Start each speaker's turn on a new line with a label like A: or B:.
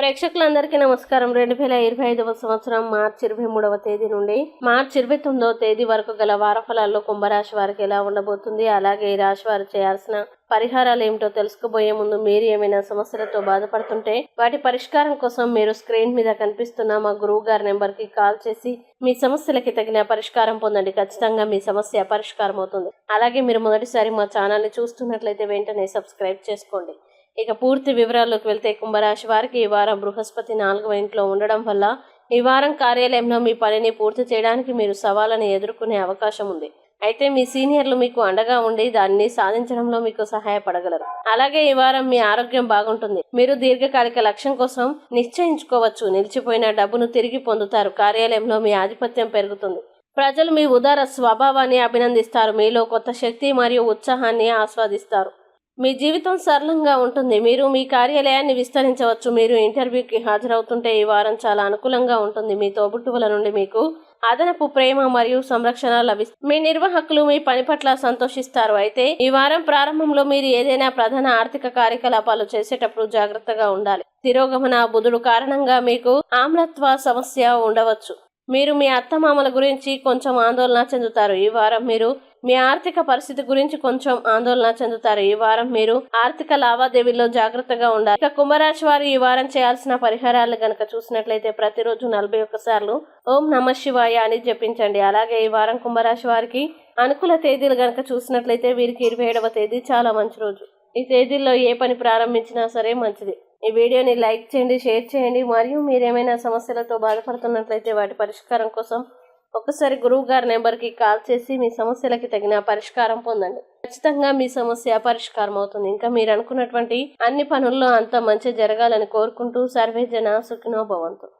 A: ప్రేక్షకులందరికీ నమస్కారం. 2025వ సంవత్సరం మార్చి 23వ తేదీ నుండి మార్చి 29వ తేదీ వరకు గల వారఫలాల్లో కుంభరాశి వారికి ఎలా ఉండబోతుంది, అలాగే ఈ రాశి వారు చేయాల్సిన పరిహారాలు ఏమిటో తెలుసుకోబోయే ముందు మీరు ఏమైనా సమస్యలతో బాధపడుతుంటే వాటి పరిష్కారం కోసం మీరు స్క్రీన్ మీద కనిపిస్తున్న మా గురువు గారి నెంబర్కి కాల్ చేసి మీ సమస్యలకి తగిన పరిష్కారం పొందండి. ఖచ్చితంగా మీ సమస్య పరిష్కారం అవుతుంది. అలాగే మీరు మొదటిసారి మా ఛానల్ని చూస్తున్నట్లయితే వెంటనే సబ్స్క్రైబ్ చేసుకోండి. ఇక పూర్తి వివరాల్లోకి వెళ్తే కుంభరాశి వారికి ఈ వారం బృహస్పతి 4వ ఇంట్లో ఉండడం వల్ల ఈ వారం కార్యాలయంలో మీ పనిని పూర్తి చేయడానికి మీరు సవాళ్ళని ఎదుర్కొనే అవకాశం ఉంది. అయితే మీ సీనియర్లు మీకు అండగా ఉండి దాన్ని సాధించడంలో మీకు సహాయపడగలరు. అలాగే ఈ వారం మీ ఆరోగ్యం బాగుంటుంది. మీరు దీర్ఘకాలిక లక్ష్యం కోసం నిశ్చయించుకోవచ్చు. నిలిచిపోయిన డబ్బును తిరిగి పొందుతారు. కార్యాలయంలో మీ ఆధిపత్యం పెరుగుతుంది. ప్రజలు మీ ఉదార స్వభావాన్ని అభినందిస్తారు. మీలో కొత్త శక్తి మరియు ఉత్సాహాన్ని ఆస్వాదిస్తారు. మీ జీవితం సరళంగా ఉంటుంది. మీరు మీ కార్యాలయాన్ని విస్తరించవచ్చు. మీరు ఇంటర్వ్యూకి హాజరవుతుంటే ఈ వారం చాలా అనుకూలంగా ఉంటుంది. మీ తోబుట్టువుల నుండి మీకు అదనపు ప్రేమ మరియు సంరక్షణ లభిస్తుంది. మీ నిర్వాహకులు మీ పని పట్ల సంతోషిస్తారు. అయితే ఈ వారం ప్రారంభంలో మీరు ఏదైనా ప్రధాన ఆర్థిక కార్యకలాపాలు చేసేటప్పుడు జాగ్రత్తగా ఉండాలి. తిరోగమన బుధుడు కారణంగా మీకు ఆమ్లత్వ సమస్య ఉండవచ్చు. మీరు మీ అత్తమామల గురించి కొంచెం ఆందోళన చెందుతారు. ఈ వారం మీరు మీ ఆర్థిక పరిస్థితి గురించి కొంచెం ఆందోళన చెందుతారు. ఈ వారం మీరు ఆర్థిక లావాదేవీల్లో జాగ్రత్తగా ఉండాలి. ఇక కుంభరాశి వారు ఈ వారం చేయాల్సిన పరిహారాలు గనక చూసినట్లయితే ప్రతిరోజు 41 సార్లు ఓం నమః శివాయ అని జపించండి. అలాగే ఈ వారం కుంభరాశి వారికి అనుకూల తేదీలు గనక చూసినట్లయితే వీరికి 27వ తేదీ చాలా మంచి రోజు. ఈ తేదీల్లో ఏ పని ప్రారంభించినా సరే మంచిది. ఈ వీడియోని లైక్ చేయండి, షేర్ చేయండి. మరియు మీరేమైనా సమస్యలతో బాధపడుతున్నట్లయితే వాటి పరిష్కారం కోసం ఒకసారి గురువు గారి నెంబర్కి కాల్ చేసి మీ సమస్యలకి తగిన పరిష్కారం పొందండి. ఖచ్చితంగా మీ సమస్య పరిష్కారం అవుతుంది. ఇంకా మీరు అనుకున్నటువంటి అన్ని పనుల్లో అంతా మంచి జరగాలని కోరుకుంటూ సర్వే జన సుఖినో భవంతు.